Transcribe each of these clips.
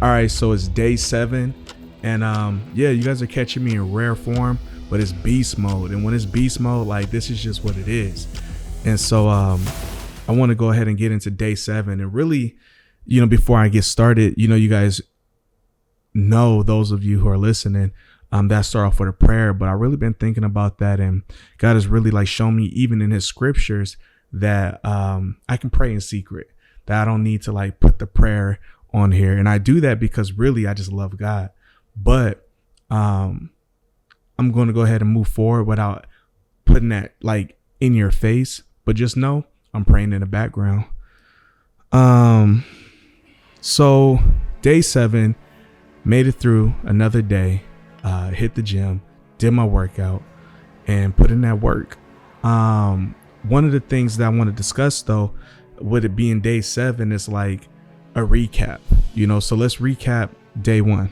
All right, so it's day 7, and yeah, you guys are catching me in rare form, but it's beast mode. And when it's beast mode, like, this is just what it is. And so I want to go ahead and get into day 7, and really, before I get started, you guys know, those of you who are listening, that start off with a prayer, but I really been thinking about that, and God has really like shown me, even in His scriptures, that I can pray in secret, that I don't need to like put the prayer on here. And I do that because really I just love God. But I'm going to go ahead and move forward without putting that like in your face, but just know I'm praying in the background. So day 7, made it through another day, hit the gym, did my workout, and put in that work. One of the things that I want to discuss, though, with it being day 7, is like a recap, so let's recap day 1.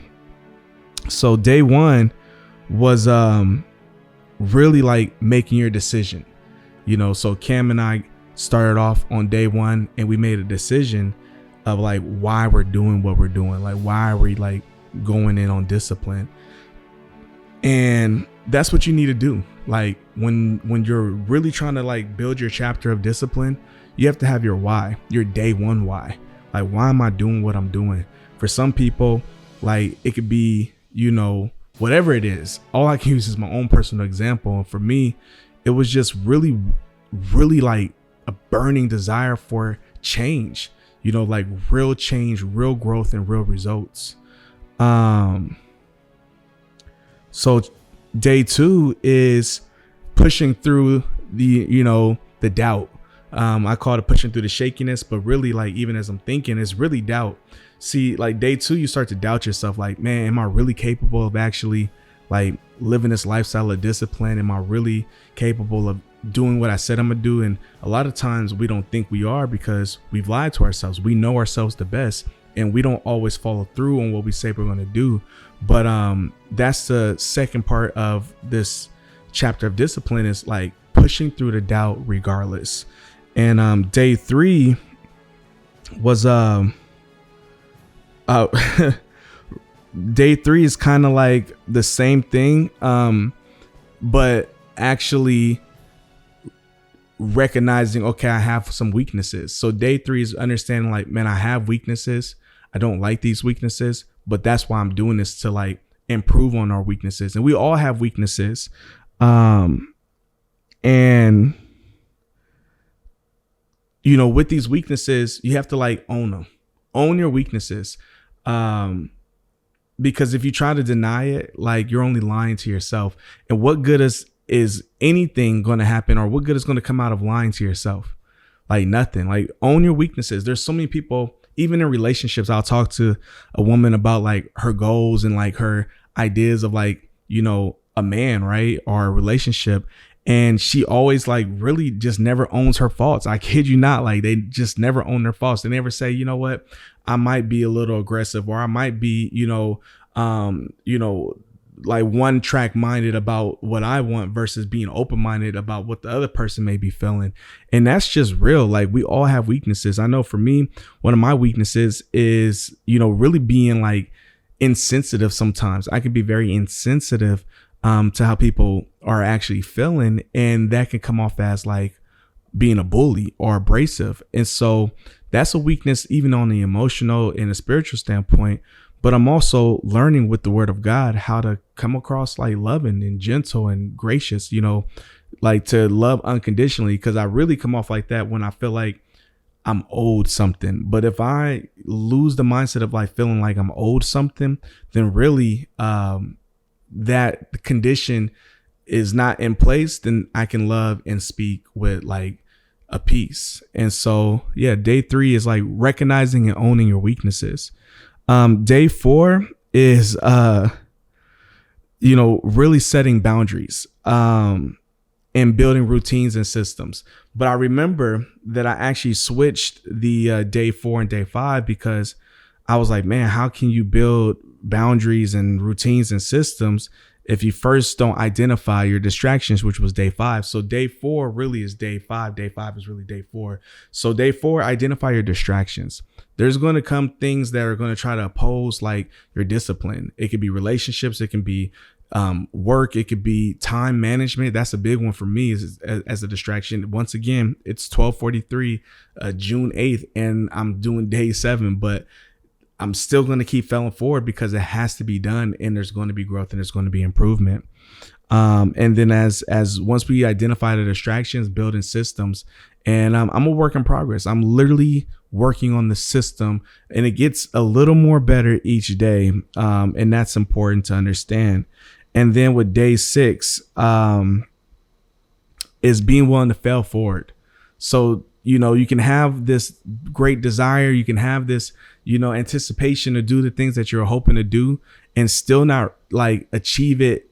So day 1 was really like making your decision, so Cam and I started off on day 1, and we made a decision of like why we're doing what we're doing, like why are we like going in on discipline. And that's what you need to do. Like when you're really trying to like build your chapter of discipline, you have to have your why, your day 1 why. Like, why am I doing what I'm doing? For some people, like, it could be, whatever it is. All I can use is my own personal example. And for me, it was just really, really like a burning desire for change, like real change, real growth, and real results. So day 2 is pushing through the doubt. I call it pushing through the shakiness, but really, like, even as I'm thinking, it's really doubt. See, like day 2, you start to doubt yourself. Like, man, am I really capable of actually like living this lifestyle of discipline? Am I really capable of doing what I said I'm gonna do? And a lot of times we don't think we are, because we've lied to ourselves. We know ourselves the best, and we don't always follow through on what we say we're gonna do. But that's the second part of this chapter of discipline, is like pushing through the doubt regardless. And day 3 was day 3 is kind of like the same thing, but actually recognizing, okay, I have some weaknesses. So day 3 is understanding, like, man, I have weaknesses. I don't like these weaknesses, but that's why I'm doing this, to like improve on our weaknesses. And we all have weaknesses. And with these weaknesses, you have to like own them, own your weaknesses. Because if you try to deny it, like, you're only lying to yourself. And what good is anything going to happen, or what good is going to come out of lying to yourself? Like, nothing. Like, own your weaknesses. There's so many people, even in relationships. I'll talk to a woman about like her goals and like her ideas of like, a man, right? Or a relationship. And she always like really just never owns her faults. I kid you not. Like, they just never own their faults. They never say, you know what, I might be a little aggressive, or I might be, like one track minded about what I want versus being open minded about what the other person may be feeling. And that's just real. Like, we all have weaknesses. I know for me, one of my weaknesses is, really being like insensitive. Sometimes I can be very insensitive to how people are actually feeling, and that can come off as like being a bully or abrasive. And so that's a weakness, even on the emotional and a spiritual standpoint. But I'm also learning with the word of God how to come across like loving and gentle and gracious, like to love unconditionally, because I really come off like that when I feel like I'm owed something. But if I lose the mindset of like feeling like I'm owed something, then really that condition is not in place, then I can love and speak with like a peace. And so, yeah, day 3 is like recognizing and owning your weaknesses. Day 4 is, really setting boundaries, and building routines and systems. But I remember that I actually switched the day 4 and day 5, because I was like, man, how can you build boundaries and routines and systems if you first don't identify your distractions, which was day 5. So day 4 really is day 5. Day 5 is really day 4. So day 4, identify your distractions. There's going to come things that are going to try to oppose like your discipline. It could be relationships. It can be work. It could be time management. That's a big one for me as a distraction. Once again, it's 12:43, June 8th, and I'm doing day 7, but I'm still going to keep failing forward because it has to be done, and there's going to be growth and there's going to be improvement. And then as once we identify the distractions, building systems, and I'm a work in progress. I'm literally working on the system, and it gets a little more better each day. And that's important to understand. And then with day 6, is being willing to fail forward. So, you can have this great desire, you can have this, anticipation to do the things that you're hoping to do and still not like achieve it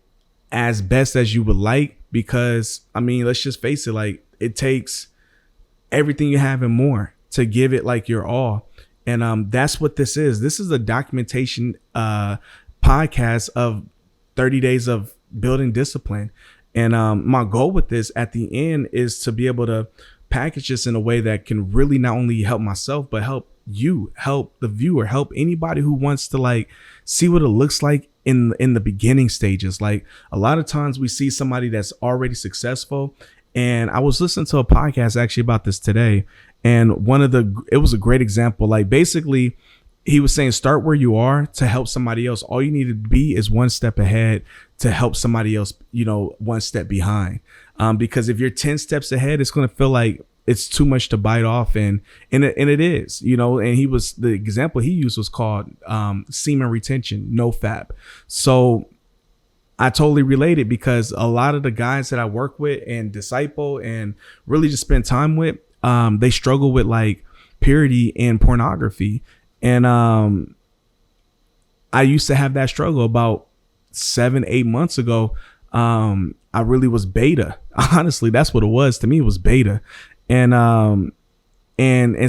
as best as you would like, because let's just face it, like it takes everything you have and more to give it like your all. And that's what this is. This is a documentation podcast of 30 days of building discipline. And my goal with this at the end is to be able to package this in a way that can really not only help myself, but help you, help the viewer, help anybody who wants to like see what it looks like in the beginning stages. Like a lot of times we see somebody that's already successful. And I was listening to a podcast actually about this today. And it was a great example. Like basically he was saying, start where you are to help somebody else. All you need to be is one step ahead to help somebody else, one step behind. Because if you're 10 steps ahead, it's going to feel like it's too much to bite off. And it is, and the example he used was called semen retention, no fap. So I totally relate it, because a lot of the guys that I work with and disciple and really just spend time with, they struggle with like purity and pornography. And I used to have that struggle about 7-8 months ago. I really was beta. Honestly, that's what it was. To me, it was beta. And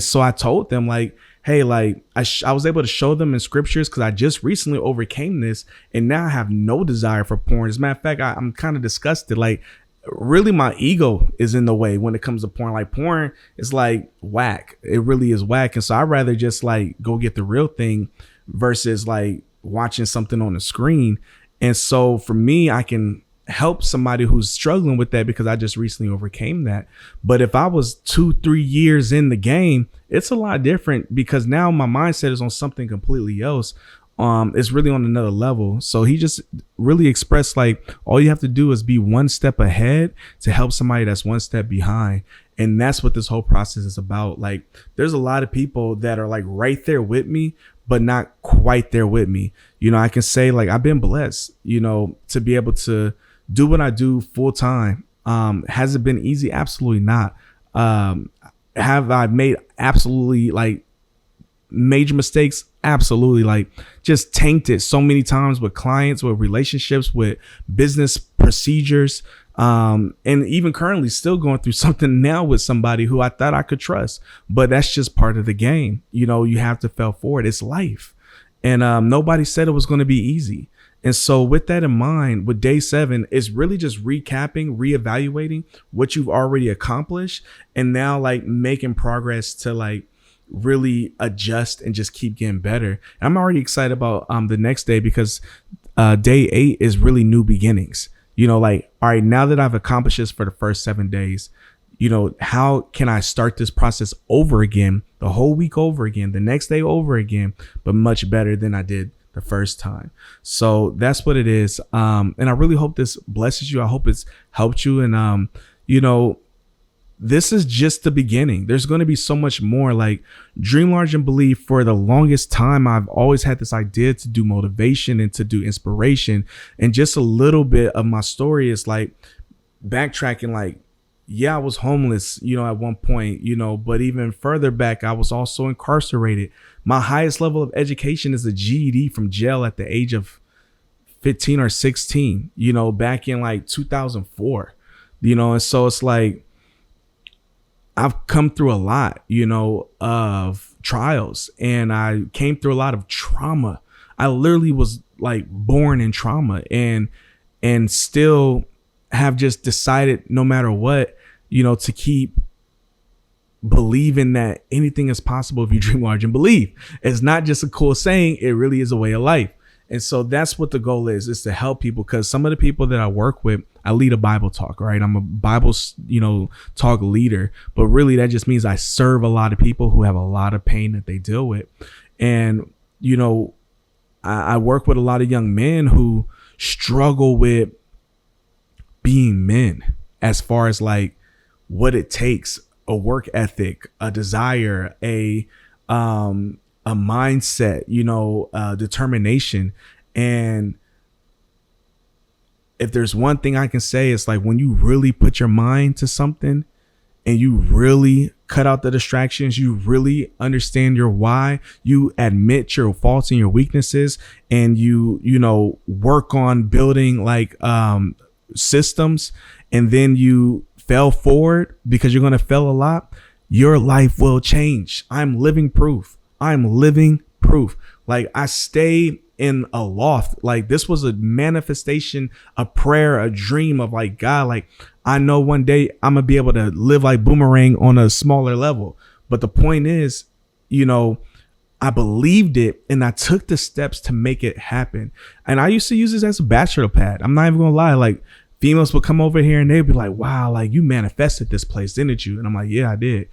so I told them like, hey, like I was able to show them in scriptures, because I just recently overcame this, and now I have no desire for porn. As a matter of fact, I'm kind of disgusted. Like really my ego is in the way when it comes to porn. Like porn is like whack. It really is whack. And so I'd rather just like go get the real thing versus like watching something on the screen. And so for me, I can help somebody who's struggling with that because I just recently overcame that. But if I was 2-3 years in the game, it's a lot different, because now my mindset is on something completely else. It's really on another level. So he just really expressed like all you have to do is be one step ahead to help somebody that's one step behind. And that's what this whole process is about. Like there's a lot of people that are like right there with me, but not quite there with me. I can say like I've been blessed, to be able to do what I do full time. Has it been easy? Absolutely not. Have I made absolutely like major mistakes? Absolutely. Like just tainted so many times with clients, with relationships, with business procedures. And even currently still going through something now with somebody who I thought I could trust, but that's just part of the game. You have to fail forward. It's life. And nobody said it was going to be easy. And so with that in mind, with day 7 is really just recapping, reevaluating what you've already accomplished, and now like making progress to like really adjust and just keep getting better. And I'm already excited about the next day, because day 8 is really new beginnings. Like, all right, now that I've accomplished this for the first 7 days, how can I start this process over again, the whole week over again, the next day over again, but much better than I did the first time. So that's what it is. And I really hope this blesses you. I hope it's helped you. And, this is just the beginning. There's going to be so much more. Like dream large and believe. For the longest time, I've always had this idea to do motivation and to do inspiration. And just a little bit of my story is like backtracking, like, yeah, I was homeless, at one point, but even further back, I was also incarcerated. My highest level of education is a GED from jail at the age of 15 or 16, back in like 2004, and so it's like, I've come through a lot, of trials, and I came through a lot of trauma. I literally was like born in trauma, and and still have just decided no matter what, to keep believing that anything is possible if you dream large and believe. It's not just a cool saying, it really is a way of life. And so that's what the goal is to help people, because some of the people that I work with, I lead a Bible talk, right? I'm a Bible, talk leader, but really that just means I serve a lot of people who have a lot of pain that they deal with. And, I work with a lot of young men who struggle with being men, as far as like what it takes, a work ethic, a desire, a mindset, determination. And if there's one thing I can say, it's like when you really put your mind to something and you really cut out the distractions, you really understand your why, you admit your faults and your weaknesses, and you work on building like systems, and then you fail forward, because you're going to fail a lot, your life will change. I'm living proof. Like, I stay in a loft. Like, this was a manifestation, a prayer, a dream of like, God, like, I know one day I'm gonna be able to live like Boomerang on a smaller level. But the point is, I believed it and I took the steps to make it happen. And I used to use this as a bachelor pad. I'm not even gonna lie. Like, females would come over here and they'd be like, wow, like, you manifested this place, didn't you? And I'm like, yeah, I did,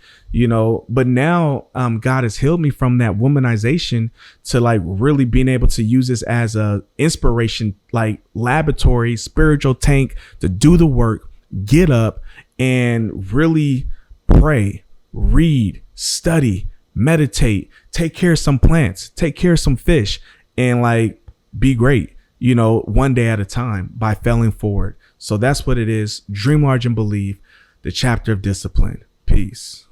but now God has healed me from that womanization to like really being able to use this as a inspiration, like laboratory, spiritual tank to do the work, get up and really pray, read, study, meditate, take care of some plants, take care of some fish, and like be great, one day at a time by failing forward. So that's what it is. Dream large and believe, the chapter of discipline. Peace.